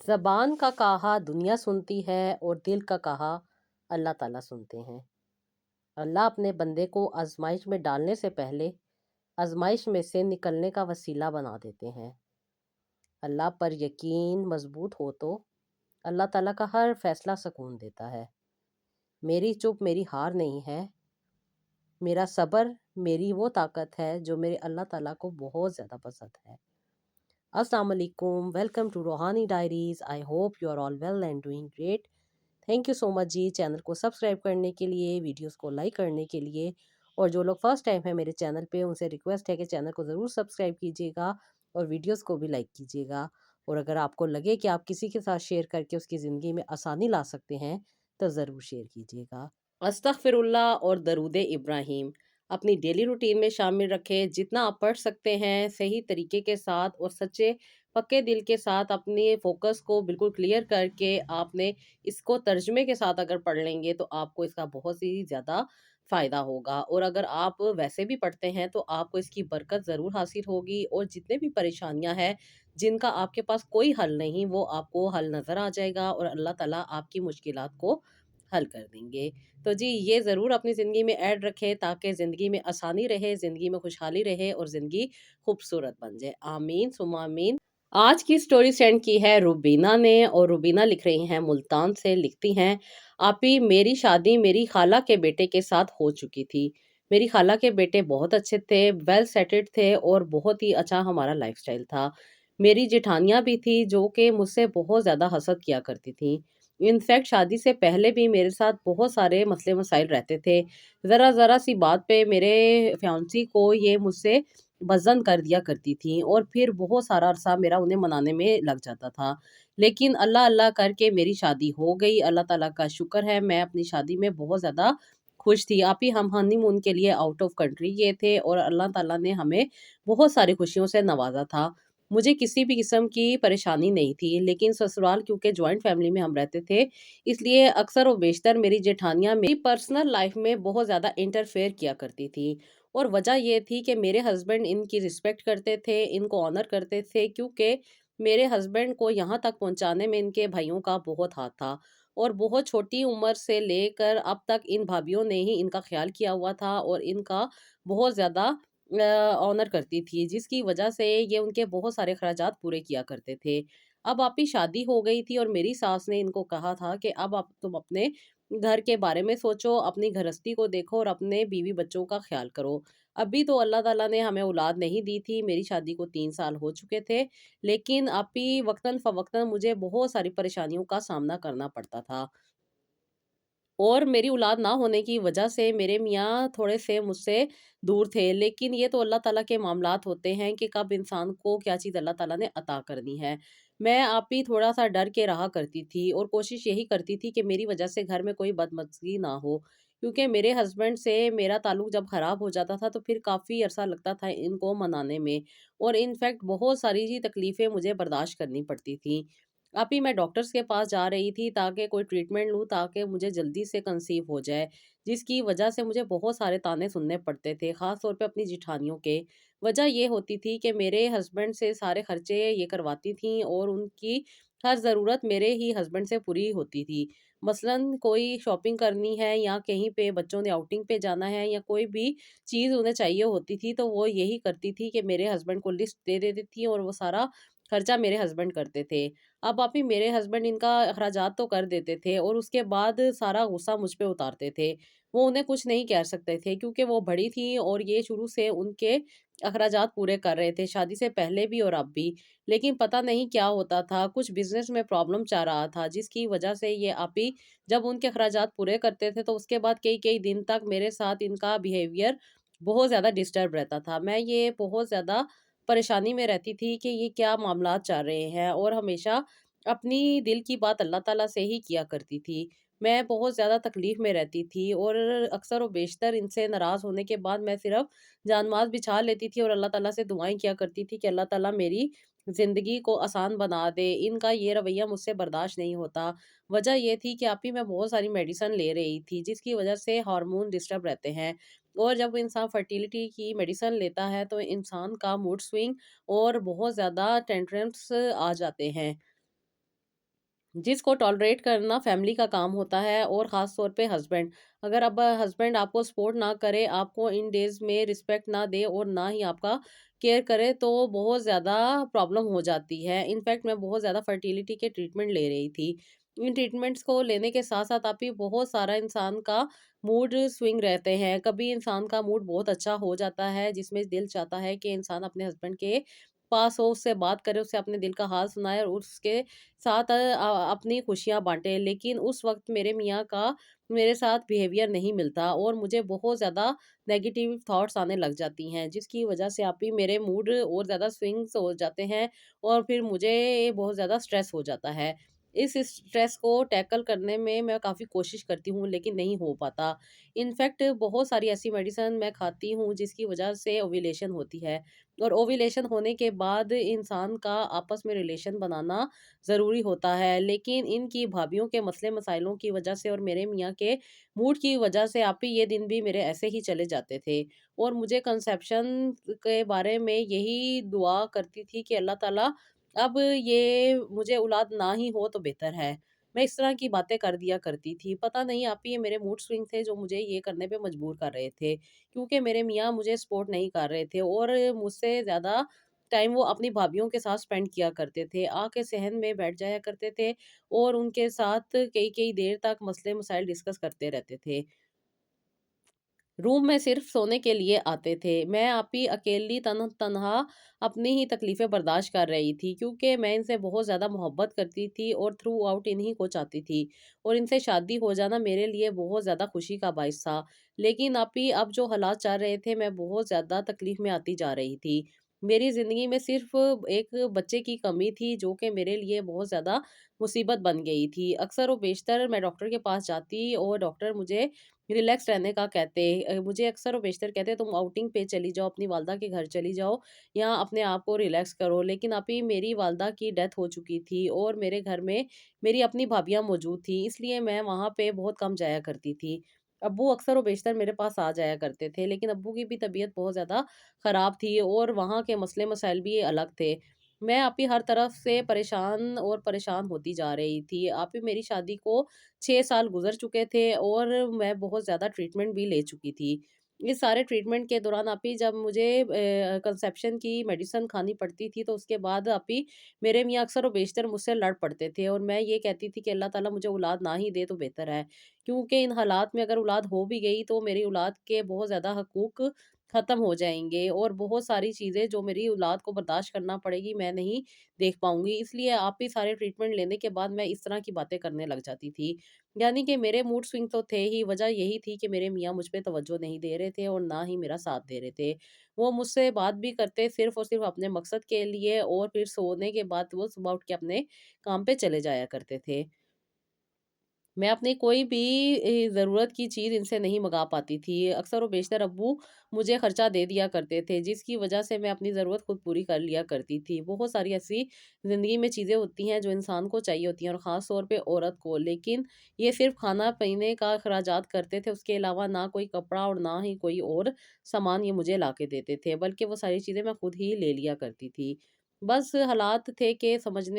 ज़बान का कहा दुनिया सुनती है और दिल का कहा अल्लाह ताला सुनते हैं। अल्लाह अपने बंदे को आजमाइश में डालने से पहले आजमाइश में से निकलने का वसीला बना देते हैं। अल्लाह पर यकीन मजबूत हो तो अल्लाह ताला का हर फैसला सुकून देता है। मेरी चुप मेरी हार नहीं है, मेरा सब्र मेरी वो ताकत है जो मेरे अल्लाह ताला को बहुत ज़्यादा पसंद है। अस्सलाम वालेकुम, welcome to Roohani diaries. I hope you are all well and doing great. Thank you so much जी, चैनल को सब्सक्राइब करने के लिए, वीडियोस को लाइक करने के लिए। और जो लोग फर्स्ट टाइम है मेरे चैनल पे, उनसे रिक्वेस्ट है कि चैनल को ज़रूर सब्सक्राइब कीजिएगा और वीडियोस को भी लाइक कीजिएगा। और अगर आपको लगे कि आप किसी के साथ शेयर करके उसकी ज़िंदगी में आसानी ला सकते हैं तो ज़रूर शेयर कीजिएगा। अस्तगफिरुल्लाह और दरूद इब्राहिम अपनी डेली रूटीन में शामिल रखें। जितना आप पढ़ सकते हैं सही तरीके के साथ और सच्चे पक्के दिल के साथ अपने फोकस को बिल्कुल क्लियर करके आपने इसको तर्जुमे के साथ अगर पढ़ लेंगे तो आपको इसका बहुत ही ज़्यादा फ़ायदा होगा। और अगर आप वैसे भी पढ़ते हैं तो आपको इसकी बरकत ज़रूर हासिल होगी और जितने भी परेशानियां हैं जिनका आपके पास कोई हल नहीं वो आपको हल नज़र आ जाएगा और अल्लाह ताला आपकी मुश्किलात को हल कर देंगे। तो जी ये ज़रूर अपनी ज़िंदगी में ऐड रखें ताकि ज़िंदगी में आसानी रहे, ज़िंदगी में खुशहाली रहे और ज़िंदगी खूबसूरत बन जाए। आमीन सुम्मा आमीन। आज की स्टोरी सेंड की है रुबीना ने और रुबीना लिख रही हैं मुल्तान से। लिखती हैं, आपी मेरी शादी मेरी खाला के बेटे के साथ हो चुकी थी। मेरी खाला के बेटे बहुत अच्छे थे, वेल सेटल्ड थे और बहुत ही अच्छा हमारा लाइफस्टाइल था। मेरी जेठानियाँ भी थी जो कि मुझसे बहुत ज़्यादा हसद किया करती थी। इनफैक्ट शादी से पहले भी मेरे साथ बहुत सारे मसले मसाइल रहते थे। ज़रा ज़रा सी बात पे मेरे फियांसी को ये मुझसे बज़्ज़न कर दिया करती थी और फिर बहुत सारा अरसा मेरा उन्हें मनाने में लग जाता था। लेकिन अल्लाह अल्लाह करके मेरी शादी हो गई। अल्लाह ताला का शुक्र है, मैं अपनी शादी में बहुत ज़्यादा खुश थी। आप ही हम हनीमून के लिए आउट ऑफ कंट्री गए थे और अल्लाह ताला ने हमें बहुत सारी खुशियों से नवाज़ा था। मुझे किसी भी किस्म की परेशानी नहीं थी, लेकिन ससुराल क्योंकि जॉइंट फैमिली में हम रहते थे, इसलिए अक्सर व बेशतर मेरी जेठानियाँ मेरी पर्सनल लाइफ में बहुत ज़्यादा इंटरफेयर किया करती थी। और वजह ये थी कि मेरे हस्बैंड इनकी रिस्पेक्ट करते थे, इनको ऑनर करते थे क्योंकि मेरे हस्बैंड को यहाँ तक पहुँचाने में इनके भाइयों का बहुत हाथ था। और बहुत छोटी उम्र से लेकर अब तक इन भाभीयों ने ही इनका ख़्याल किया हुआ था और इनका बहुत ज़्यादा ऑनर करती थी, जिसकी वजह से ये उनके बहुत सारे खर्चात पूरे किया करते थे। अब आपकी शादी हो गई थी और मेरी सास ने इनको कहा था कि अब आप तुम अपने घर के बारे में सोचो, अपनी गृहस्थी को देखो और अपने बीवी बच्चों का ख्याल करो। अभी तो अल्लाह ताला ने हमें औलाद नहीं दी थी, मेरी शादी को 3 साल हो चुके थे, लेकिन अभी वक़्तन-फ़वक़्तन मुझे बहुत सारी परेशानियों का सामना करना पड़ता था। और मेरी औलाद ना होने की वजह से मेरे मियाँ थोड़े-से मुझसे दूर थे, लेकिन ये तो अल्लाह ताला के मामलात होते हैं कि कब इंसान को क्या चीज़ अल्लाह ताला ने अता करनी है। मैं आप ही थोड़ा-सा डर के रहा करती थी और कोशिश यही करती थी कि मेरी वजह से घर में कोई बदमज़गी ना हो। क्योंकि मेरे हस्बैंड से मेरा ताल्लुक जब ख़राब हो जाता था, तो फिर काफ़ी अरसा लगता था इनको मनाने में और इनफैक्ट बहुत सारी जी तकलीफ़ें मुझे बर्दाश्त करनी पड़ती थी। अभी मैं डॉक्टर्स के पास जा रही थी ताकि कोई ट्रीटमेंट लूँ ताकि मुझे जल्दी से कंसीव हो जाए, जिसकी वजह से मुझे बहुत सारे ताने सुनने पड़ते थे, ख़ास तौर पे अपनी जेठानियों के। वजह ये होती थी कि मेरे हस्बैंड से सारे खर्चे ये करवाती थीं और उनकी हर ज़रूरत मेरे ही हस्बैंड से पूरी होती थी। मसलन कोई शॉपिंग करनी है या कहीं पे बच्चों ने आउटिंग पे जाना है या कोई भी चीज़ उन्हें चाहिए होती थी, तो वो यही करती थी कि मेरे हस्बैंड को लिस्ट दे देती थी और वो सारा खर्चा मेरे हस्बैंड करते थे। अब आप ही मेरे हस्बैंड इनका अखराजात तो कर देते थे और उसके बाद सारा गुस्सा मुझ पे उतारते थे। वो उन्हें कुछ नहीं कह सकते थे क्योंकि वो बड़ी थी और ये शुरू से उनके अखराजात पूरे कर रहे थे, शादी से पहले भी और अब भी। लेकिन पता नहीं क्या होता था, कुछ बिज़नेस में प्रॉब्लम चल रहा था जिसकी वजह से ये आप ही जब उनके अखराजात पूरे करते थे तो उसके बाद कई-कई दिन तक मेरे साथ इनका बिहेवियर बहुत ज़्यादा डिस्टर्ब रहता था। मैं ये बहुत ज़्यादा परेशानी में रहती थी कि ये क्या मामलात चल रहे हैं और हमेशा अपनी दिल की बात अल्लाह ताला से ही किया करती थी। मैं बहुत ज़्यादा तकलीफ़ में रहती थी और अक्सर व बेशतर इनसे नाराज़ होने के बाद मैं सिर्फ़ जानमाज़ बिछा लेती थी और अल्लाह ताला से दुआएँ किया करती थी कि अल्लाह ताला मेरी ज़िंदगी को आसान बना दे। इनका ये रवैया मुझसे बर्दाश्त नहीं होता। वजह ये थी कि आप ही मैं बहुत सारी मेडिसिन ले रही थी जिसकी वजह से हार्मोन डिस्टर्ब रहते हैं और जब इंसान फर्टिलिटी की मेडिसिन लेता है तो इंसान का मूड स्विंग और बहुत ज़्यादा टेंट्रम्स आ जाते हैं। جس کو टॉलरेट करना फैमिली का काम होता है, और ख़ास तौर पे हस्बैंड। अगर अब हस्बैंड आपको सपोर्ट ना करे, आपको इन डेज़ में रिस्पेक्ट ना दे और ना ही आपका केयर करे, तो बहुत ज़्यादा प्रॉब्लम हो जाती है। इनफैक्ट मैं बहुत ज़्यादा फर्टिलिटी के ट्रीटमेंट ले रही थी। इन ट्रीटमेंट्स को लेने के साथ-साथ आप ही बहुत सारा इंसान का मूड स्विंग रहते हैं। कभी इंसान का मूड बहुत अच्छा हो जाता है, जिसमें दिल चाहता है कि इंसान अपने हस्बैंड के पास हो, उससे बात करे, उससे अपने दिल का हाल सुनाए और उसके साथ अपनी खुशियाँ बाँटे। लेकिन उस वक़्त मेरे मियाँ का मेरे साथ बिहेवियर नहीं मिलता और मुझे बहुत ज़्यादा नेगेटिव थॉट्स आने लग जाती हैं, जिसकी वज़ह से आप ही मेरे मूड और ज़्यादा स्विंग्स हो जाते हैं और फिर मुझे बहुत ज़्यादा स्ट्रेस हो जाता है। इस स्ट्रेस को टैकल करने में मैं काफ़ी कोशिश करती हूँ, लेकिन नहीं हो पाता। इनफैक्ट बहुत सारी ऐसी मेडिसिन मैं खाती हूँ जिसकी वज़ह से ओव्यूलेशन होती है, और ओव्यूलेशन होने के बाद इंसान का आपस में रिलेशन बनाना ज़रूरी होता है। लेकिन इनकी भाभीयों के मसले-मसाइलों की वजह से और मेरे मियाँ के मूड की वजह से आप ही ये दिन भी मेरे ऐसे ही चले जाते थे। और मुझे कंसेप्शन के बारे में यही दुआ करती थी कि अल्लाह ताला अब ये मुझे औलाद ना ही हो तो बेहतर है। मैं इस तरह की बातें कर दिया करती थी। पता नहीं आप ही ये मेरे मूड स्विंग थे जो मुझे ये करने पे मजबूर कर रहे थे। क्योंकि मेरे मियाँ मुझे सपोर्ट नहीं कर रहे थे और मुझसे ज़्यादा टाइम वो अपनी भाभीयों के साथ स्पेंड किया करते थे। आके सहन में बैठ जाया करते थे और उनके साथ कई-कई देर तक मसले-मसाइल डिस्कस करते रहते थे। रूम में सिर्फ़ सोने के लिए आते थे। मैं आप ही अकेली तन्हा अपनी ही तकलीफ़ें बर्दाश्त कर रही थी, क्योंकि मैं इनसे बहुत ज़्यादा मोहब्बत करती थी और थ्रू आउट इन्हीं को चाहती थी, और इनसे शादी हो जाना मेरे लिए बहुत ज़्यादा खुशी का बाइस था। लेकिन आप ही अब जो हालात चल रहे थे, मैं बहुत ज़्यादा तकलीफ़ में आती जा रही थी। मेरी ज़िंदगी में सिर्फ़ एक बच्चे की कमी थी, जो कि मेरे लिए बहुत ज़्यादा मुसीबत बन गई थी। अक्सर और बेशतर मैं डॉक्टर के पास जाती और डॉक्टर मुझे रिलैक्स रहने का कहते। मुझे अक्सर और बेशतर कहते तुम आउटिंग पे चली जाओ, अपनी वालदा के घर चली जाओ या अपने आप को रिलैक्स करो। लेकिन अभी मेरी वालदा की डेथ हो चुकी थी और मेरे घर में मेरी अपनी भाभियाँ मौजूद थी, इसलिए मैं वहाँ पे बहुत कम जाया करती थी। अब्बू अक्सर और बेशतर मेरे पास आ जाया करते थे, लेकिन अब्बू की भी तबीयत बहुत ज़्यादा ख़राब थी और वहाँ के मसले मसाइल भी अलग थे। मैं आप ही हर तरफ से परेशान और परेशान होती जा रही थी। आप ही मेरी शादी को 6 साल गुज़र चुके थे और मैं बहुत ज़्यादा ट्रीटमेंट भी ले चुकी थी। इस सारे ट्रीटमेंट के दौरान आप ही जब मुझे कंसेप्शन की मेडिसिन खानी पड़ती थी, तो उसके बाद आप ही मेरे मियाँ अक्सर और बेशतर मुझसे लड़ पड़ते थे और मैं ये कहती थी कि अल्लाह ताला मुझे औलाद ना ही दे तो बेहतर है। क्योंकि इन हालात में अगर औलाद हो भी गई तो मेरी औलाद के बहुत ज़्यादा हकूक ख़त्म हो जाएँगे और बहुत सारी चीज़ें जो मेरी औलाद को बर्दाश्त करना पड़ेगी, मैं नहीं देख पाऊँगी। इसलिए आप ही सारे ट्रीटमेंट लेने के बाद मैं इस तरह की बातें करने लग जाती थी। यानी कि मेरे मूड स्विंग तो थे ही, वजह यही थी कि मेरे मियाँ मुझ पे तवज्जो नहीं दे रहे थे और ना ही मेरा साथ दे रहे थे। वो मुझसे बात भी करते सिर्फ़ और सिर्फ़ अपने मकसद के लिए, और फिर सोने के बाद वो सुबह उठ के अपने काम पे चले जाया करते थे। मैं अपनी कोई भी ज़रूरत की चीज़ इनसे नहीं मँगा पाती थी। अक्सर व बेशतर अब्बू मुझे खर्चा दे दिया करते थे, जिसकी वजह से मैं अपनी ज़रूरत खुद पूरी कर लिया करती थी। बहुत सारी ऐसी ज़िंदगी में चीज़ें होती हैं जो इंसान को चाहिए होती हैं और ख़ास तौर पे औरत को। लेकिन ये सिर्फ़ खाना-पीने का अख़राजात करते थे, उसके अलावा ना कोई कपड़ा और ना ही कोई और सामान ये मुझे ला के देते थे, बल्कि वो सारी चीज़ें मैं खुद ही ले लिया करती थी। बस हालात थे कि समझ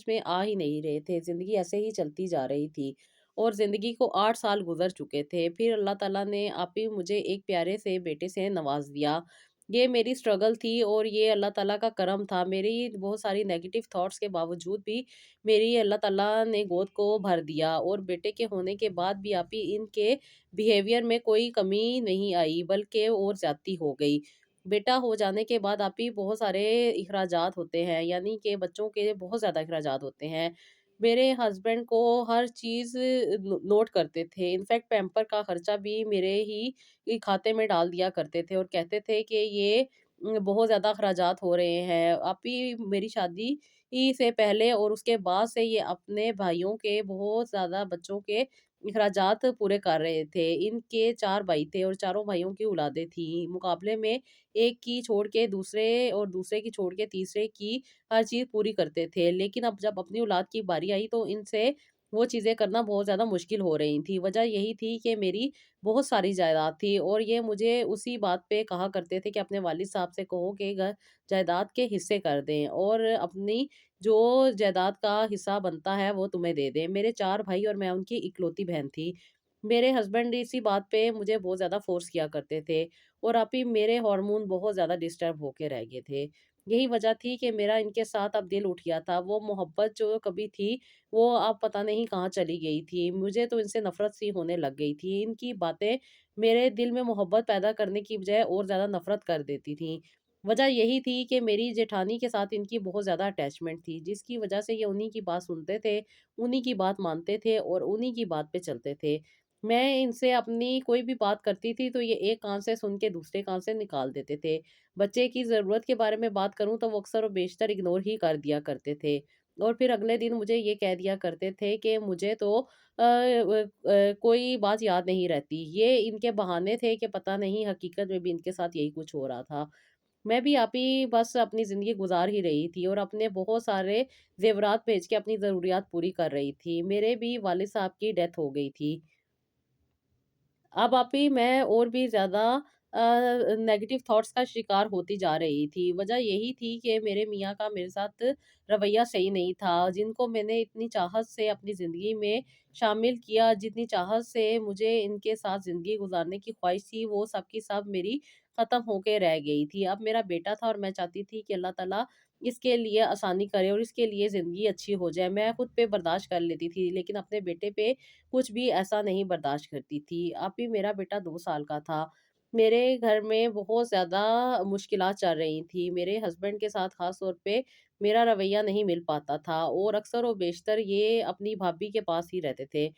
में आ ही नहीं रहे थे, ज़िंदगी ऐसे ही चलती जा रही थी। और ज़िंदगी को 8 साल गुज़र चुके थे। फिर अल्लाह ताला ने आप ही मुझे एक प्यारे से बेटे से नवाज़ दिया। ये मेरी स्ट्रगल थी और ये अल्लाह ताला का करम था। मेरी बहुत सारी नेगेटिव थॉट्स के बावजूद भी मेरी अल्लाह ताला ने गोद को भर दिया, और बेटे के होने के बाद भी आप ही इनके बिहेवियर में कोई कमी नहीं आई, बल्कि और ज़्यादती हो गई। बेटा हो जाने के बाद आप ही बहुत सारे अखराजात होते हैं, यानी कि बच्चों के बहुत ज़्यादा अखराजात होते हैं। मेरे हस्बैंड को हर चीज़ नोट करते थे। इनफैक्ट पैम्पर का खर्चा भी मेरे ही खाते में डाल दिया करते थे और कहते थे कि ये बहुत ज़्यादा अखराजात हो रहे हैं। आप ही मेरी शादी ही से पहले और उसके बाद से ये अपने भाइयों के बहुत ज़्यादा बच्चों के अखराजात पूरे कर रहे थे। इनके 4 भाई थे और चारों भाइयों की औलादें थीं। मुकाबले में एक की छोड़ के दूसरे और दूसरे की छोड़ के तीसरे की हर चीज़ पूरी करते थे। लेकिन अब जब अपनी औलाद की बारी आई तो इनसे वो चीज़ें करना बहुत ज़्यादा मुश्किल हो रही थी। वजह यही थी कि मेरी बहुत सारी जायदाद थी और ये मुझे उसी बात पे कहा करते थे कि अपने वालिद साहब से कहो कि जायदाद के हिस्से कर दें और अपनी जो जायदाद का हिस्सा बनता है वो तुम्हें दे दें। मेरे 4 भाई और मैं उनकी इकलौती बहन थी। मेरे हस्बैंड इसी बात पे मुझे बहुत ज़्यादा फ़ोर्स किया करते थे और आप ही मेरे हार्मोन बहुत ज़्यादा डिस्टर्ब होके रह गए थे। यही वजह थी कि मेरा इनके साथ अब दिल उठ गया था। वो मोहब्बत जो कभी थी, वो अब पता नहीं कहाँ चली गई थी। मुझे तो इनसे नफ़रत सी होने लग गई थी। इनकी बातें मेरे दिल में मोहब्बत पैदा करने की बजाय और ज़्यादा नफ़रत कर देती थीं। वजह यही थी कि मेरी जेठानी के साथ इनकी बहुत ज़्यादा अटैचमेंट थी, जिसकी वजह से ये उन्हीं की बात सुनते थे, उन्हीं की बात मानते थे और उन्हीं की बात पे चलते थे। मैं इनसे अपनी कोई भी बात करती थी तो ये एक कान से सुन के दूसरे कान से निकाल देते थे। बच्चे की ज़रूरत के बारे में बात करूँ तो वो अक्सर और बेशतर इग्नोर ही कर दिया करते थे। और फिर अगले दिन मुझे ये कह दिया करते थे कि मुझे तो कोई बात याद नहीं रहती। ये इनके बहाने थे कि पता नहीं हकीकत में भी इनके साथ यही कुछ हो रहा था। मैं भी आप ही बस अपनी ज़िंदगी गुज़ार ही रही थी और अपने बहुत सारे ज़ेवरात बेच के अपनी ज़रूरियात पूरी कर रही थी। मेरे भी वालिद साहब की डेथ हो गई थी। अब आप ही मैं और भी ज़्यादा नेगेटिव थॉट्स का शिकार होती जा रही थी। वजह यही थी कि मेरे मियाँ का मेरे साथ रवैया सही नहीं था। जिनको मैंने इतनी चाहत से अपनी ज़िंदगी में शामिल किया, जितनी चाहत से मुझे इनके साथ ज़िंदगी गुज़ारने की ख़्वाहिश थी, वो सब की सब मेरी ख़त्म होके रह गई थी। अब मेरा बेटा था और मैं चाहती थी कि अल्लाह ताला इसके लिए आसानी करे और इसके लिए ज़िंदगी अच्छी हो जाए। मैं खुद पे बर्दाश्त कर लेती थी, लेकिन अपने बेटे पे कुछ भी ऐसा नहीं बर्दाश्त करती थी। अभी मेरा बेटा 2 साल का था। मेरे घर में बहुत ज़्यादा मुश्किलात चल रही थी। मेरे हस्बैंड के साथ ख़ास तौर पे मेरा रवैया नहीं मिल पाता था और अक्सर व बेशतर ये अपनी भाभी के पास ही रहते थे।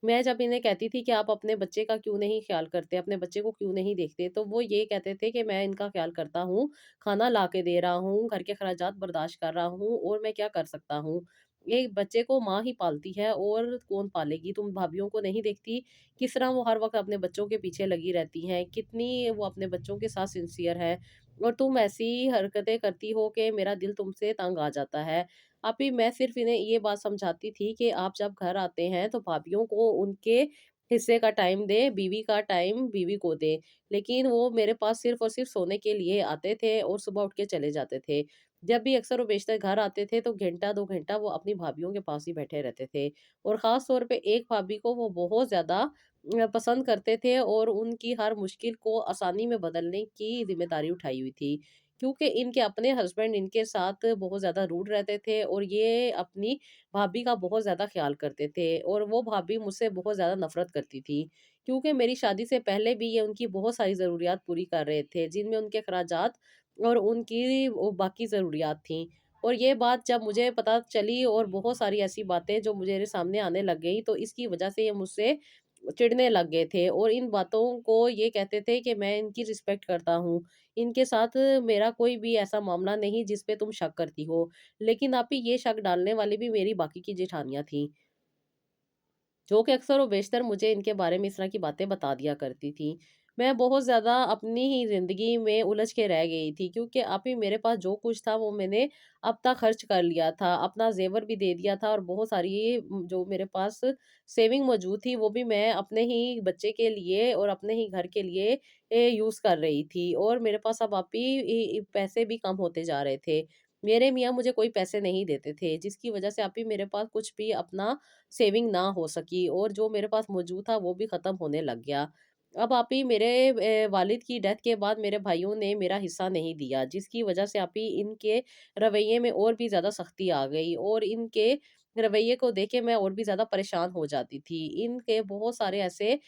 मैं जब इन्हें कहती थी कि आप अपने बच्चे का क्यों नहीं ख़्याल करते, अपने बच्चे को क्यों नहीं देखते, तो वो ये कहते थे कि मैं इनका ख़्याल करता हूँ, खाना ला के दे रहा हूँ, घर के खर्चात बर्दाश्त कर रहा हूँ और मैं क्या कर सकता हूँ। एक बच्चे को माँ ही पालती है और कौन पालेगी? तुम भाभीयों को नहीं देखती? किस तरह वो हर वक़्त अपने बच्चों के पीछे लगी रहती हैं, कितनी वो अपने बच्चों के साथ सिंसियर है और तुम ऐसी हरकतें करती हो कि मेरा दिल तुमसे तंग आ जाता है। अभी मैं सिर्फ़ इन्हें ये बात समझाती थी कि आप जब घर आते हैं तो भाभीयों को उनके हिस्से का टाइम दें, बीवी का टाइम बीवी को दें। लेकिन वो मेरे पास सिर्फ़ और सिर्फ़ सोने के लिए आते थे और सुबह उठ के चले जाते थे। जब भी अक्सर वो बेशतर घर आते थे तो घंटा 2 घंटा वो अपनी भाभीयों के पास ही बैठे रहते थे और ख़ास तौर पे एक भाभी को वो बहुत ज़्यादा पसंद करते थे और उनकी हर मुश्किल को आसानी में बदलने की ज़िम्मेदारी उठाई हुई थी। क्योंकि इनके अपने हस्बैंड इनके साथ बहुत ज़्यादा रूड रहते थे और ये अपनी भाभी का बहुत ज़्यादा ख़्याल करते थे और वो भाभी मुझसे बहुत ज़्यादा नफ़रत करती थी। क्योंकि मेरी शादी से पहले भी ये उनकी बहुत सारी ज़रूरियात पूरी कर रहे थे, जिनमें उनके अखराजात और उनकी वो बाकी ज़रूरियात थीं। और ये बात जब मुझे पता चली और बहुत सारी ऐसी बातें जो मेरे सामने आने लग गई, तो इसकी वजह से ये मुझसे चिढ़ने लग गए थे और इन बातों को ये कहते थे कि मैं इनकी रिस्पेक्ट करता हूँ। इनके साथ मेरा कोई भी ऐसा मामला नहीं जिस पे तुम शक करती हो। लेकिन आप ही ये शक डालने वाली भी मेरी बाकी की जेठानियाँ थीं। जो कि अक्सर व बेशतर मुझे इनके बारे में इस तरह की बातें बता दिया करती थी। मैं बहुत ज़्यादा अपनी ही ज़िंदगी में उलझ के रह गई थी क्योंकि आप ही मेरे पास जो कुछ था वो मैंने अब तक खर्च कर लिया था। अपना ज़ेवर भी दे दिया था और बहुत सारी जो मेरे पास सेविंग मौजूद थी वो भी मैं अपने ही बच्चे के लिए और अपने ही घर के लिए यूज़ कर रही थी और मेरे पास अब आप ही पैसे भी कम होते जा रहे थे। मेरे मियाँ मुझे कोई पैसे नहीं देते थे जिसकी वज़ह से आप ही मेरे पास कुछ भी अपना सेविंग ना हो सकी और जो मेरे पास मौजूद था वो भी ख़त्म होने लग गया। अब आप ही मेरे वालिद की डेथ के बाद मेरे भाइयों ने मेरा हिस्सा नहीं दिया जिसकी वज़ह से आप ही इनके रवैये में और भी ज़्यादा सख्ती आ गई और इनके रवैये को देख के मैं और भी ज़्यादा परेशान हो जाती थी। इनके बहुत सारे ऐसे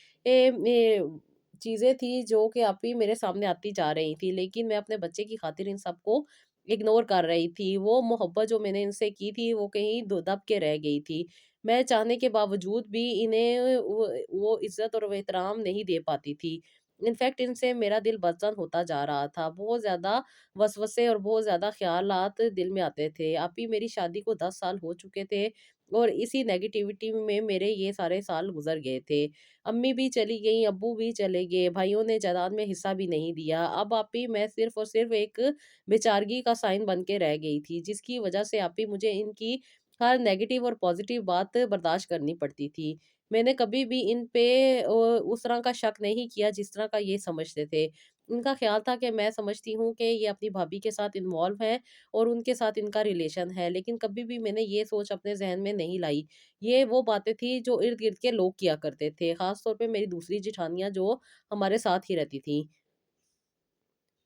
चीज़ें थी जो कि आप ही मेरे सामने आती जा रही थी लेकिन मैं अपने बच्चे की खातिर इन सबको इग्नोर कर रही थी। वो मोहब्बत जो मैंने इनसे की थी वो कहीं दब के रह गई थी। मैं चाहने के बावजूद भी इन्हें वो इज़्ज़त और वो एहतराम नहीं दे पाती थी। इनफैक्ट इनसे मेरा दिल बदज़न होता जा रहा था। बहुत ज़्यादा वसवसे और बहुत ज़्यादा ख़्यालात दिल में आते थे। अभी मेरी शादी को 10 साल हो चुके थे और इसी नेगेटिविटी में मेरे ये सारे साल गुज़र गए थे। अम्मी भी चली गईं, अब्बू भी चले गए, भाइयों ने जायदाद में हिस्सा भी नहीं दिया। अब आप ही मैं सिर्फ़ और सिर्फ़ एक बेचारगी का साइन बन के रह गई थी, जिसकी वज़ह से आप ही मुझे इनकी हर नेगेटिव और पॉज़िटिव बात बर्दाश्त करनी पड़ती थी। मैंने कभी भी इन पे उस तरह का शक नहीं किया जिस तरह का ये समझते थे। उनका ख़्याल था कि मैं समझती हूँ कि ये अपनी भाभी के साथ इन्वॉल्व हैं और उनके साथ इनका रिलेशन है, लेकिन कभी भी मैंने ये सोच अपने ज़हन में नहीं लाई। ये वो बातें थी जो इर्द-गिर्द के लोग किया करते थे, ख़ास तौर पे मेरी दूसरी जेठानियाँ जो हमारे साथ ही रहती थीं।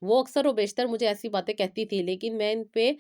वो अक्सर व बेशतर मुझे ऐसी बातें कहती थी, लेकिन मैं इन पे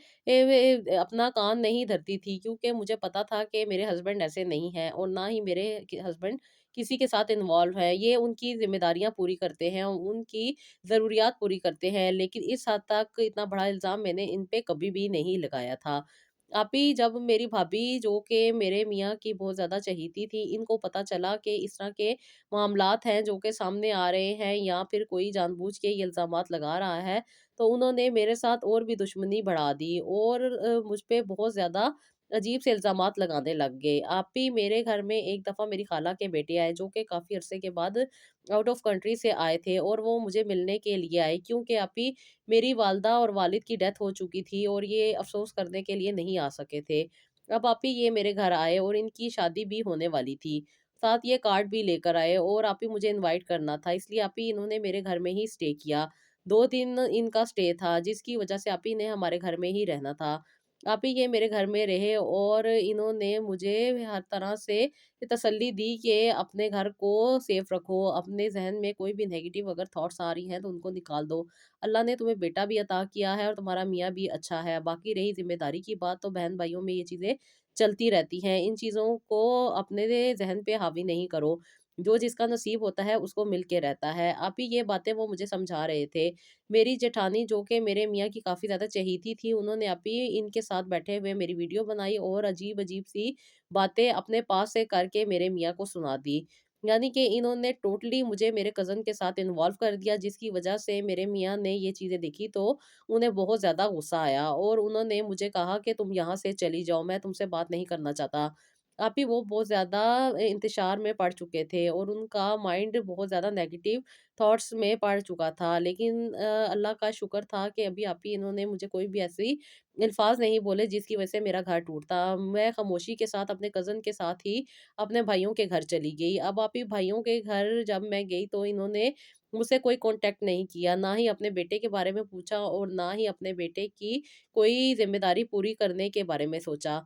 अपना कान नहीं धरती थी, क्योंकि मुझे पता था कि मेरे हस्बैंड ऐसे नहीं हैं और ना ही मेरे हस्बैंड किसी के साथ इन्वॉल्व है। ये उनकी जिम्मेदारियां पूरी करते हैं, उनकी ज़रूरियात पूरी करते हैं, लेकिन इस हद तक इतना बड़ा इल्ज़ाम मैंने इन पे कभी भी नहीं लगाया था। अभी जब मेरी भाभी, जो कि मेरे मियाँ की बहुत ज़्यादा चहेती थी, इनको पता चला कि इस तरह के मामलात हैं जो कि सामने आ रहे हैं या फिर कोई जानबूझ के ये इल्ज़ामात लगा रहा है, तो उन्होंने मेरे साथ और भी दुश्मनी बढ़ा दी और मुझ पे बहुत ज़्यादा अजीब से इल्ज़ामात लगाने लग गए। आप ही मेरे घर में एक दफ़ा मेरी खाला के बेटे आए, जो कि काफ़ी अरसे के बाद आउट ऑफ कंट्री से आए थे और वो मुझे मिलने के लिए आए, क्योंकि आप ही मेरी वालदा और वालिद की डेथ हो चुकी थी और ये अफ़सोस करने के लिए नहीं आ सके थे। अब आप ही ये मेरे घर आए और इनकी शादी भी होने वाली थी। साथ ये कार्ड भी लेकर आए और आप ही मुझे इनवाइट करना था, इसलिए आप ही इन्होंने मेरे घर में ही स्टे किया। 2 दिन इनका स्टे था, जिसकी वजह से आप ही ने हमारे घर में ही रहना था। आप ही ये मेरे घर में रहे और इन्होंने मुझे हर तरह से तसल्ली दी कि अपने घर को सेफ रखो, अपने ज़हन में कोई भी नेगेटिव अगर थॉट्स आ रही हैं तो उनको निकाल दो। अल्लाह ने तुम्हें बेटा भी अता किया है और तुम्हारा मियाँ भी अच्छा है। बाकी रही ज़िम्मेदारी की बात, तो बहन-भाइयों में ये चीज़ें चलती रहती हैं। इन चीज़ों को अपने ज़हन पे हावी नहीं करो। जो जिसका नसीब होता है उसको मिल के रहता है। आप ही ये बातें वो मुझे समझा रहे थे। मेरी जेठानी, जो कि मेरे मियाँ की काफ़ी ज़्यादा चहेती थी, उन्होंने आप ही इनके साथ बैठे हुए मेरी वीडियो बनाई और अजीब-अजीब सी बातें अपने पास से करके मेरे मियाँ को सुना दी। यानी कि इन्होंने टोटली मुझे मेरे कज़न के साथ इन्वॉल्व कर दिया, जिसकी वजह से मेरे मियाँ ने ये चीज़ें देखी तो उन्हें बहुत ज़्यादा गुस्सा आया और उन्होंने मुझे कहा कि तुम यहाँ से चली जाओ, मैं तुमसे बात नहीं करना चाहता। अभी वो बहुत ज़्यादा इंतशार में पड़ चुके थे और उनका माइंड बहुत ज़्यादा नेगेटिव थॉट्स में पड़ चुका था। लेकिन अल्लाह का शुक्र था कि अभी आप ही इन्होंने मुझे कोई भी ऐसी अल्फ़ाज़ नहीं बोले जिसकी वजह से मेरा घर टूटता। मैं खामोशी के साथ अपने कज़न के साथ ही अपने भाइयों के घर चली गई। अब आप ही भाइयों के घर जब मैं गई तो इन्होंने मुझसे कोई कॉन्टैक्ट नहीं किया, ना ही अपने बेटे के बारे में पूछा और ना ही अपने बेटे की कोई ज़िम्मेदारी पूरी करने के बारे में सोचा।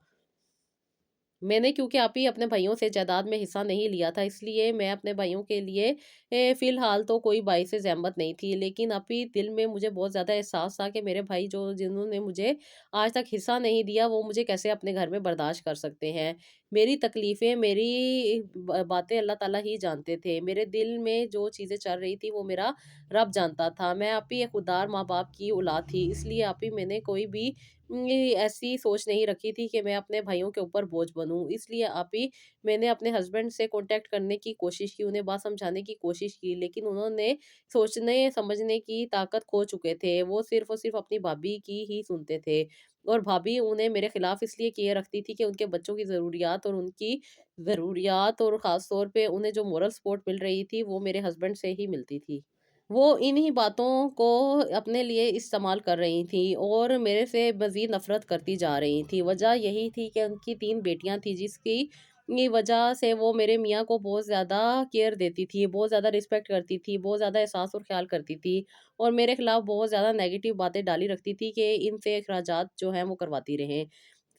मैंने, क्योंकि आप ही अपने भाइयों से जायदाद में हिस्सा नहीं लिया था, इसलिए मैं अपने भाइयों के लिए फ़िलहाल तो कोई बाइसे ज़हमत नहीं थी। लेकिन अभी दिल में मुझे बहुत ज़्यादा एहसास था कि मेरे भाई, जो जिन्होंने मुझे आज तक हिस्सा नहीं दिया, वो मुझे कैसे अपने घर में बर्दाश्त कर सकते हैं। मेरी तकलीफ़ें, मेरी बातें अल्लाह ताला ही जानते थे। मेरे दिल में जो चीज़ें चल रही थी वो मेरा रब जानता था। मैं आप ही एक खुददार माँ-बाप की औलाद थी, इसलिए आप ही मैंने कोई भी ये ऐसी सोच नहीं रखी थी कि मैं अपने भाइयों के ऊपर बोझ बनूँ। इसलिए आप ही मैंने अपने हस्बैंड से कॉन्टैक्ट करने की कोशिश की, उन्हें बात समझाने की कोशिश की, लेकिन उन्होंने सोचने समझने की ताकत खो चुके थे। वो सिर्फ़ और सिर्फ़ अपनी भाभी की ही सुनते थे और भाभी उन्हें मेरे खिलाफ़ इसलिए किए रखती थी कि उनके बच्चों की ज़रूरियात और ख़ास तौर पे उन्हें जो मोरल सपोर्ट मिल रही थी, वो मेरे हस्बैंड से ही मिलती थी। वो इन्हीं बातों को अपने लिए इस्तेमाल कर रही थीं और मेरे से मज़ीद नफ़रत करती जा रही थीं। वजह यही थी कि उनकी 3 बेटियाँ थीं, जिसकी ये वजह से वो मेरे मियाँ को बहुत ज़्यादा केयर देती थी, बहुत ज़्यादा रिस्पेक्ट करती थी, बहुत ज़्यादा एहसास और ख़्याल करती थी और मेरे ख़िलाफ़ बहुत ज़्यादा नेगेटिव बातें डाली रखती थी कि इनसे अख़राजात जो हैं वो करवाती रहें।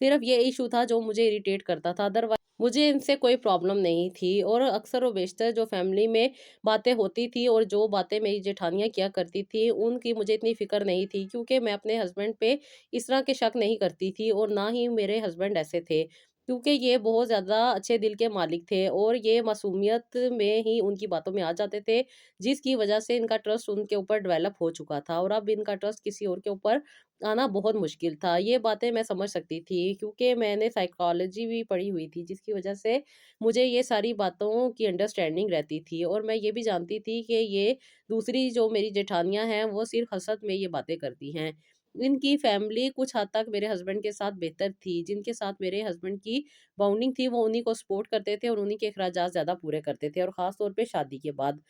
सिर्फ़ ये इश्यू था जो मुझे इरिटेट करता था, अदरवाइज़ मुझे इनसे कोई प्रॉब्लम नहीं थी। और अक्सर व बेशतर जो फ़ैमिली में बातें होती थी और जो बातें मेरी जेठानियाँ किया करती थी, उनकी मुझे इतनी फ़िक्र नहीं थी, क्योंकि मैं अपने हस्बैंड पे इस तरह के शक नहीं करती थी और ना ही मेरे हस्बैंड ऐसे थे। क्योंकि ये बहुत ज़्यादा अच्छे दिल के मालिक थे और ये मासूमियत में ही उनकी बातों में आ जाते थे, जिसकी वज़ह से इनका ट्रस्ट उनके ऊपर डेवलप हो चुका था और अब इनका ट्रस्ट किसी और के ऊपर आना बहुत मुश्किल था। ये बातें मैं समझ सकती थी, क्योंकि मैंने साइकोलॉजी भी पढ़ी हुई थी, जिसकी वज़ह से मुझे ये सारी बातों की अंडरस्टैंडिंग रहती थी और मैं ये भी जानती थी कि ये दूसरी जो मेरी जेठानियाँ हैं, वो सिर्फ़ हसद में ये बातें करती हैं। इनकी फ़ैमिली कुछ हद तक मेरे हस्बैंड के साथ बेहतर थी, जिनके साथ मेरे हस्बैंड की बॉन्डिंग थी, वो उन्हीं को सपोर्ट करते थे और उन्हीं के अखराजात ज़्यादा पूरे करते थे और ख़ास तौर पे शादी के बाद।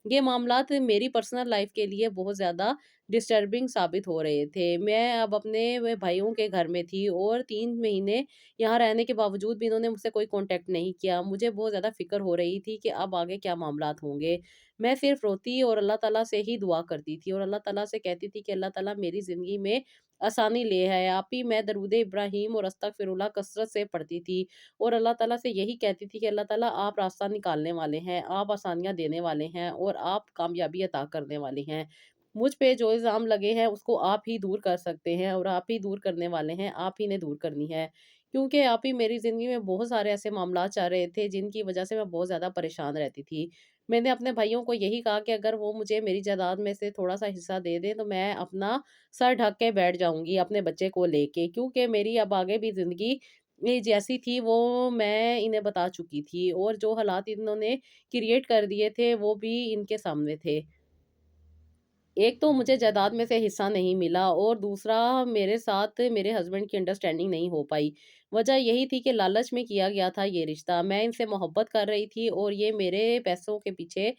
ये मामलात मेरी पर्सनल लाइफ़ के लिए बहुत ज़्यादा डिस्टर्बिंग साबित हो रहे थे। मैं अब अपने व भाइयों के घर में थी और 3 महीने यहाँ रहने के बावजूद भी इन्होंने मुझसे कोई कॉन्टैक्ट नहीं किया। मुझे बहुत ज़्यादा फ़िक्र हो रही थी कि अब आगे क्या मामलात होंगे। मैं सिर्फ़ रोती और अल्लाह ताला से ही दुआ करती थी और अल्लाह ताला से कहती थी कि अल्लाह ताला मेरी ज़िंदगी में आसानी ले आए। आप ही मैं दरूद इब्राहीम और अस्तगफिरुल्लाह कसरत से पढ़ती थी और अल्लाह ताला से यही कहती थी कि अल्लाह ताला आप रास्ता निकालने वाले हैं, आप आसानियाँ देने वाले हैं और आप कामयाबी अता करने वाले हैं। मुझ पे जो इल्ज़ाम लगे हैं उसको आप ही दूर कर सकते हैं और आप ही दूर करने वाले हैं, आप ही ने दूर करनी है। क्योंकि आप ही मेरी ज़िंदगी में बहुत सारे ऐसे मामलात चल रहे थे जिनकी वज़ह से मैं बहुत ज़्यादा परेशान रहती थी। मैंने अपने भाइयों को यही कहा कि अगर वो मुझे मेरी जायदाद में से थोड़ा-सा हिस्सा दे दें तो मैं अपना सर ढक के बैठ जाऊँगी अपने बच्चे को लेके, क्योंकि मेरी अब आगे भी ज़िंदगी ये जैसी थी वो मैं इन्हें बता चुकी थी और जो हालात इन्होंने क्रिएट कर दिए थे वो भी इनके सामने थे। एक तो मुझे जायदाद में से हिस्सा नहीं मिला और दूसरा मेरे साथ मेरे हस्बैंड की अंडरस्टैंडिंग नहीं हो पाई। वजह यही थी कि लालच में किया गया था ये रिश्ता। मैं इनसे मोहब्बत कर रही थी और ये मेरे पैसों के पीछे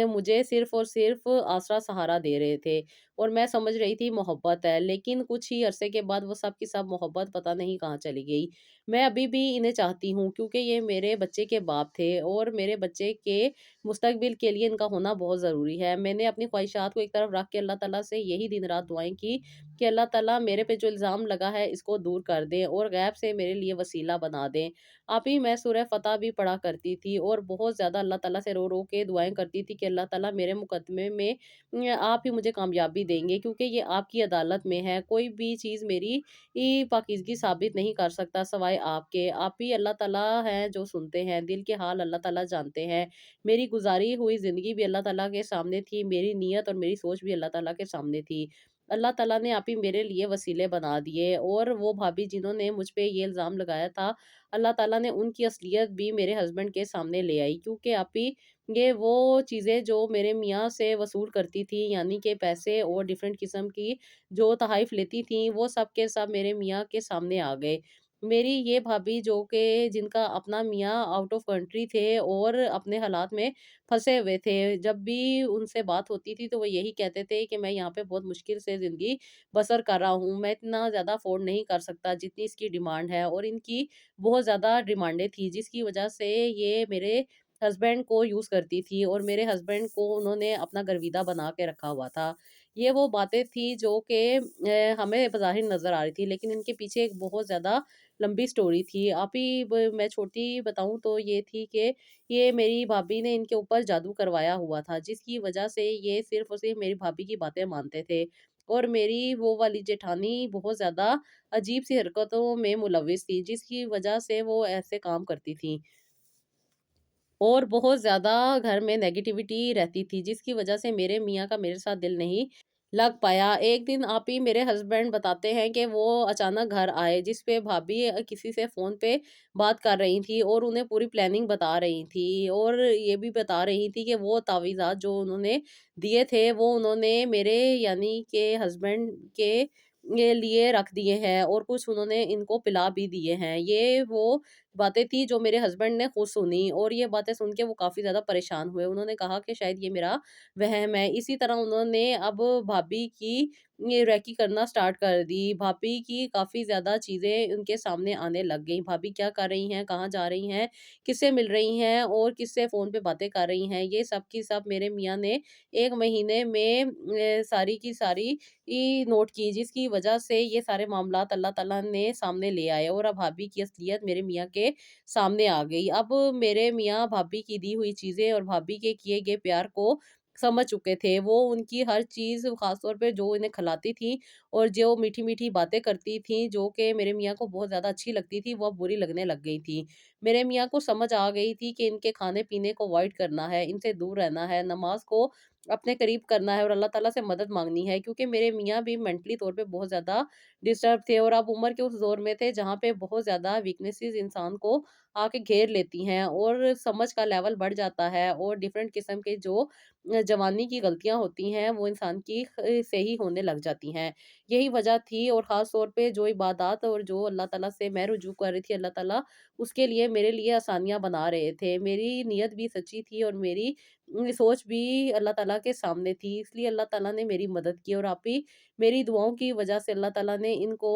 मुझे सिर्फ़ और सिर्फ़ आसरा सहारा दे रहे थे और मैं समझ रही थी मोहब्बत है। लेकिन कुछ ही अरसे के बाद वो सब की सब मोहब्बत पता नहीं कहाँ चली गई। मैं अभी भी इन्हें चाहती हूँ क्योंकि ये मेरे बच्चे के बाप थे और मेरे बच्चे के मुस्तकबिल के लिए इनका होना बहुत ज़रूरी है। मैंने अपनी ख्वाहिशात को एक तरफ रख के अल्लाह ताला से यही दिन-रात दुआएँ की कि अल्लाह ताला मेरे पे जो इल्ज़ाम लगा है इसको दूर कर दें और गैब से मेरे लिए वसीला बना दें। आप ही मैं सूरह फ़तह भी पढ़ा करती थी और बहुत ज़्यादा अल्लाह ताला से रो-रो के दुआएँ करती थी कि अल्लाह ताला मेरे मुकदमे में आप ही मुझे कामयाबी देंगे क्योंकि ये आपकी अदालत में है। कोई भी चीज़ मेरी पाकीज़गी साबित नहीं कर सकता सिवाय आपके। आप ही अल्लाह ताला हैं जो सुनते हैं, दिल के हाल अल्लाह ताला जानते हैं। मेरी गुज़ारी हुई ज़िंदगी भी अल्लाह ताला के सामने थी, मेरी नीयत और मेरी सोच भी अल्लाह ताला के सामने थी। अल्लाह ताला ने आप ही मेरे लिए वसीले बना दिए और वो भाभी जिन्होंने मुझ पे ये इल्ज़ाम लगाया था, अल्लाह ताला ने उनकी असलियत भी मेरे हस्बैंड के सामने ले आई क्योंकि आप ही ये वो चीज़ें जो मेरे मियाँ से वसूल करती थी, यानी कि पैसे और डिफरेंट किस्म की जो तोहफ़ लेती थीं, वो सब के सब मेरे मियाँ के सामने आ गए। मेरी ये भाभी जो कि जिनका अपना मियाँ आउट ऑफ कंट्री थे और अपने हालात में फँसे हुए थे। जब भी उनसे बात होती थी तो वो यही कहते थे कि मैं यहाँ पे बहुत मुश्किल से ज़िंदगी बसर कर रहा हूँ। मैं इतना ज़्यादा अफ़ोर्ड नहीं कर सकता जितनी इसकी डिमांड है और इनकी बहुत ज़्यादा डिमांडें थी जिसकी वज़ह से ये मेरे हस्बैंड को यूज़ करती थी और मेरे हस्बैंड को उन्होंने अपना गर्विदा बना के रखा हुआ था। ये वो बातें थी जो कि हमें बज़ाहिर नज़र आ रही थी लेकिन इनके पीछे एक बहुत ज़्यादा लंबी स्टोरी थी। आप ही ब मैं छोटी बताऊँ तो ये थी कि ये मेरी भाभी ने इनके ऊपर जादू करवाया हुआ था, जिसकी वजह से ये सिर्फ़ और सिर्फ़ मेरी भाभी की बातें मानते थे। और मेरी वो वाली जेठानी बहुत ज़्यादा अजीब-सी हरकतों में मुलविस थी, जिसकी वजह से वो ऐसे काम करती थीं। और बहुत ज़्यादा घर में नेगेटिविटी रहती थी, जिसकी वजह से मेरे मियाँ का मेरे साथ दिल नहीं लग पाया। एक दिन आप ही मेरे हस्बैंड बताते हैं कि वो अचानक घर आए, जिस पे भाभी किसी से फ़ोन पे बात कर रही थी और उन्हें पूरी प्लानिंग बता रही थी और ये भी बता रही थी कि वो तावीज़ात जो उन्होंने दिए थे, वो उन्होंने मेरे यानी कि हस्बैंड के लिए रख दिए हैं और कुछ उन्होंने इनको पिला भी दिए हैं। ये वो बातें थी जो मेरे हस्बैंड ने खुद सुनी और ये बातें सुन के वो काफ़ी ज़्यादा परेशान हुए। उन्होंने कहा कि शायद ये मेरा वहम है। इसी तरह उन्होंने अब भाभी की ये रेकी करना स्टार्ट कर दी। भाभी की काफ़ी ज़्यादा चीज़ें उनके सामने आने लग गईं। भाभी क्या कर रही हैं, कहाँ जा रही हैं, किससे मिल रही हैं और किससे फ़ोन पे बातें कर रही हैं। ये सब की सब मेरे मियाँ ने 1 महीने में सारी की सारी नोट की, जिसकी वजह से ये सारे मामलात अल्लाह ताला ने सामने ले आए और अब भाभी की असलियत मेरे मियाँ के सामने आ गई। अब मेरे मियाँ भाभी की दी हुई चीज़ें और भाभी के किए गए प्यार को समझ चुके थे। वो उनकी हर चीज़ ख़ास तौर पे जो इन्हें खिलाती थी और जो मीठी-मीठी बातें करती थीं, जो कि मेरे मियाँ को बहुत ज़्यादा अच्छी लगती थी, वो अब बुरी लगने लग गई थी। मेरे मियाँ को समझ आ गई थी कि इनके खाने-पीने को अवॉइड करना है, इनसे दूर रहना है, नमाज़ को अपने करीब करना है और अल्लाह ताला से मदद माँगनी है क्योंकि मेरे मियाँ भी मेंटली तौर पे बहुत ज़्यादा डिस्टर्ब थे और अब उम्र के उस दौर में थे जहाँ पे बहुत ज़्यादा वीकनेसेस इंसान को आके घेर लेती हैं और समझ का लेवल बढ़ जाता है और डिफरेंट किस्म के जो जवानी की गलतियाँ होती हैं वो इंसान की से ही होने लग जाती हैं। यही वजह थी और ख़ास तौर पे जो इबादत और जो अल्लाह ताला से मैं रुजू कर रही थी, अल्लाह ताला उसके लिए मेरे लिए आसानियाँ बना रहे थे। मेरी नीयत भी सच्ची थी और मेरी सोच भी अल्लाह ताला के सामने थी, इसलिए अल्लाह ताला ने मेरी मदद की और आप ही मेरी दुआओं की वजह से अल्लाह ताला ने इनको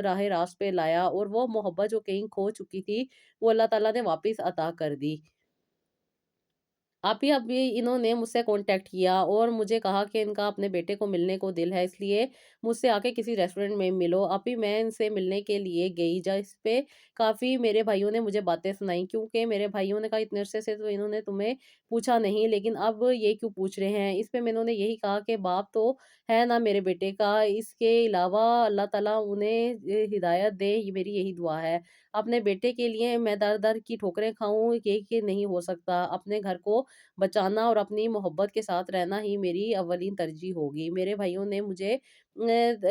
राह रास्त पे लाया और वो मोहब्बत जो कहीं खो चुकी थी, वो अल्लाह ताला ने वापस अता कर दी। आप ही अभी इन्होंने मुझसे कॉन्टैक्ट किया और मुझे कहा कि इनका अपने बेटे को मिलने को दिल है, इसलिए मुझसे आके किसी रेस्टोरेंट में मिलो। अभी मैं इनसे मिलने के लिए गई, जिस पे काफ़ी मेरे भाइयों ने मुझे बातें सुनाई, क्योंकि मेरे भाइयों ने कहा इतने अरसे से तो इन्होंने तुम्हें पूछा नहीं, लेकिन अब ये क्यों पूछ रहे हैं। इस पे मैं इन्होंने यही कहा कि बाप तो है ना मेरे बेटे का, इसके अलावा अल्लाह ताला उन्हें हिदायत दे, ये मेरी यही दुआ है। अपने बेटे के लिए मैं दर-दर की ठोकरें खाऊँ, ये नहीं हो सकता। अपने घर को बचाना और अपनी मोहब्बत के साथ रहना ही मेरी अव्वलीन तरजीह होगी। मेरे भाइयों ने मुझे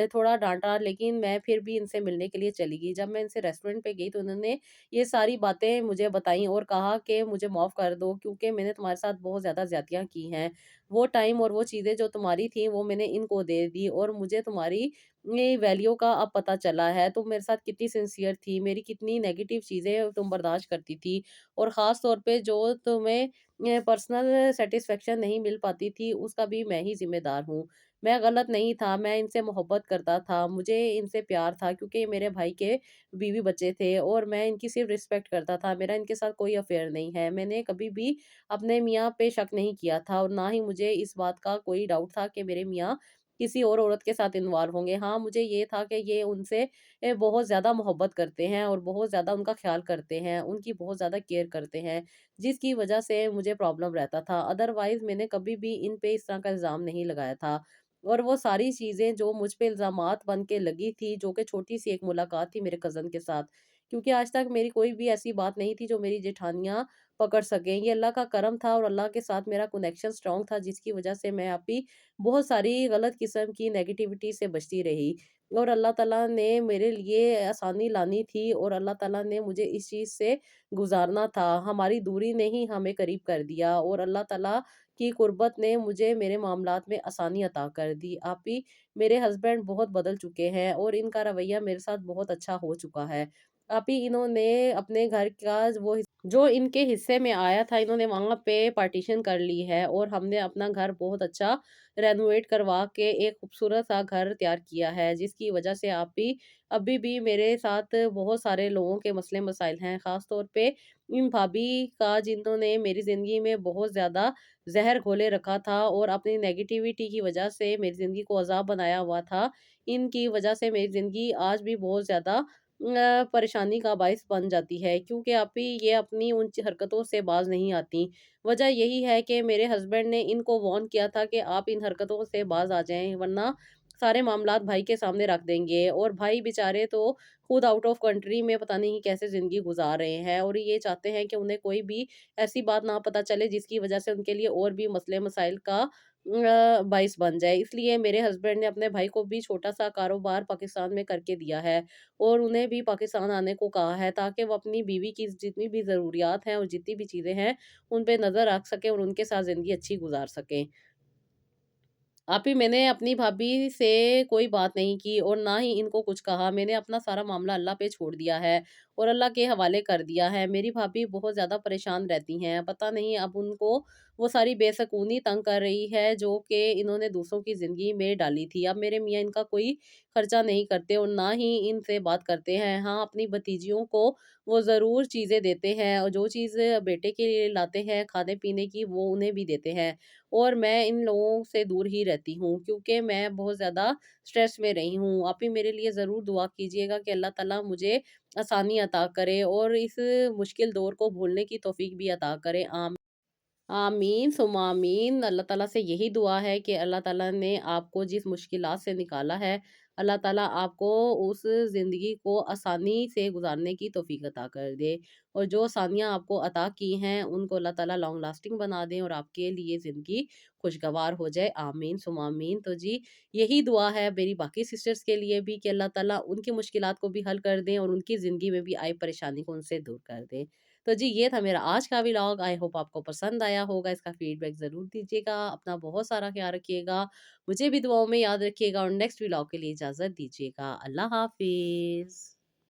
थोड़ा डाँटा, लेकिन मैं फिर भी इनसे मिलने के लिए चली गई। जब मैं इनसे रेस्टोरेंट पे गई तो इन्होंने ये सारी बातें मुझे बताई और कहा कि मुझे माफ़ कर दो, क्योंकि मैंने तुम्हारे साथ बहुत ज़्यादा ज़्यादतियाँ की हैं। वो टाइम और वो चीज़ें जो तुम्हारी थी वो मैंने इनको दे दी और मुझे तुम्हारी वैल्यू का अब पता चला है। तुम मेरे साथ कितनी सिंसियर थी, मेरी कितनी नेगेटिव चीज़ें तुम बर्दाश्त करती थी और ख़ास तौर पे जो तुम्हें पर्सनल सैटिस्फैक्शन नहीं मिल पाती थी, उसका भी मैं ही ज़िम्मेदार हूँ। मैं गलत नहीं था, मैं इनसे मोहब्बत करता था, मुझे इनसे प्यार था, क्योंकि ये मेरे भाई के बीवी-बच्चे थे और मैं इनकी सिर्फ़ रिस्पेक्ट करता था, मेरा इनके साथ कोई अफ़ेयर नहीं है। मैंने कभी भी अपने मियाँ पे शक नहीं किया था और ना ही मुझे इस बात का कोई डाउट था कि मेरे मियाँ किसी और औरत के साथ इन्वॉल्व होंगे। हाँ, मुझे ये था कि ये उनसे बहुत ज़्यादा मोहब्बत करते हैं और बहुत ज़्यादा उनका ख़्याल करते हैं, उनकी बहुत ज़्यादा केयर करते हैं, जिसकी वजह से मुझे प्रॉब्लम रहता था। अदरवाइज़ मैंने कभी भी इन पे इस तरह का इल्ज़ाम नहीं लगाया था। और वो सारी चीज़ें जो मुझ पे इल्ज़ामात बन के लगी थी, जो कि छोटी-सी एक मुलाकात थी मेरे कज़न के साथ, क्योंकि आज तक मेरी कोई भी ऐसी बात नहीं थी जो मेरी जेठानियाँ पकड़ सकें। ये अल्लाह का करम था और अल्लाह के साथ मेरा कनेक्शन स्ट्रॉन्ग था, जिसकी वजह से मैं अभी बहुत सारी गलत किस्म की नेगेटिविटी से बचती रही। और अल्लाह ताला ने मेरे लिए आसानी लानी थी और अल्लाह ताला ने मुझे इस चीज़ से गुज़ारना था। हमारी दूरी ने ही हमें करीब कर दिया और अल्लाह ताला की कुर्बत ने मुझे मेरे मामलात में आसानी अता कर दी। आप ही मेरे हस्बैंड बहुत बदल चुके हैं और इनका रवैया मेरे साथ बहुत अच्छा हो चुका है। आप ही इन्होंने अपने घर का वो जो इनके हिस्से में आया था, इन्होंने वहाँ पे पार्टीशन कर ली है और हमने अपना घर बहुत अच्छा रेनोवेट करवा के एक खूबसूरत सा घर तैयार किया है, जिसकी वजह से आप भी अभी भी मेरे साथ बहुत सारे लोगों के मसले मसाइल हैं। ख़ास तौर पे इन भाभी का, जिन्होंने मेरी ज़िंदगी में बहुत ज़्यादा ज़हर घोले रखा था और अपनी नेगेटिविटी की वजह से मेरी ज़िंदगी को अज़ाब बनाया हुआ था। इनकी वजह से मेरी ज़िंदगी आज भी बहुत ज़्यादा परेशानी का बायस बन जाती है, क्योंकि आप ही ये अपनी उन हरकतों से बाज नहीं आती। वजह यही है कि मेरे हस्बैंड ने इनको वार्न किया था कि आप इन हरकतों से बाज आ जाएं, वरना सारे मामलात भाई के सामने रख देंगे। और भाई बेचारे तो खुद आउट ऑफ कंट्री में पता नहीं कैसे जिंदगी गुजार रहे हैं और ये चाहते हैं कि उन्हें कोई भी ऐसी बात ना पता चले जिसकी वजह से उनके लिए और भी मसले मसाइल का बाइस बन जाए। इसलिए मेरे हस्बैंड ने अपने भाई को भी छोटा-सा कारोबार पाकिस्तान में करके दिया है और उन्हें भी पाकिस्तान आने को कहा है, ताकि वो अपनी बीवी की जितनी भी ज़रूरियात हैं और जितनी भी चीज़ें हैं, उन पे नज़र रख सकें और उनके साथ ज़िंदगी अच्छी गुज़ार सकें। आप ही मैंने अपनी भाभी से कोई बात नहीं की और ना ही इनको कुछ कहा। मैंने अपना सारा मामला अल्लाह पे छोड़ दिया है और अल्लाह के हवाले कर दिया है। मेरी भाभी बहुत ज़्यादा परेशान रहती हैं। पता नहीं अब उनको वो सारी बेसकूनी तंग कर रही है जो कि इन्होंने दूसरों की ज़िंदगी में डाली थी। अब मेरे मियाँ इनका कोई खर्चा नहीं करते और ना ही इनसे बात करते हैं। हाँ, अपनी भतीजियों को वो ज़रूर चीज़ें देते हैं और जो चीज़ बेटे के लिए लाते हैं खाने-पीने की, वो उन्हें भी देते हैं। और मैं इन लोगों से दूर ही रहती हूँ, क्योंकि मैं बहुत ज़्यादा स्ट्रेस में रही हूँ। आप ही मेरे लिए ज़रूर दुआ कीजिएगा कि अल्लाह ताला मुझे आसानी अता करे और इस मुश्किल दौर को भूलने की तौफ़ीक भी अता करे। आमीन सुम्मा आमीन। अल्लाह ताला से यही दुआ है कि अल्लाह ताला ने आपको जिस मुश्किलात से निकाला है, अल्लाह ताला आपको उस ज़िंदगी को आसानी से गुज़ारने की तौफ़ीक अता कर दे और जो आसानियाँ आपको अता की हैं, उनको अल्लाह ताला लॉन्ग लास्टिंग बना दें और आपके लिए ज़िंदगी खुशगवार हो जाए। आमीन सुम्मा आमीन। तो जी, यही दुआ है मेरी बाकी सिस्टर्स के लिए भी कि अल्लाह ताला उनकी मुश्किलात को भी हल कर दें और उनकी ज़िंदगी में भी आई परेशानी को उनसे दूर कर दें। तो जी, ये था मेरा आज का व्लॉग। आई होप आपको पसंद आया होगा। इसका फीडबैक ज़रूर दीजिएगा। अपना बहुत सारा ख्याल रखिएगा। मुझे भी दुआओं में याद रखिएगा और नेक्स्ट व्लॉग के लिए इजाज़त दीजिएगा। अल्लाह हाफ़िज़।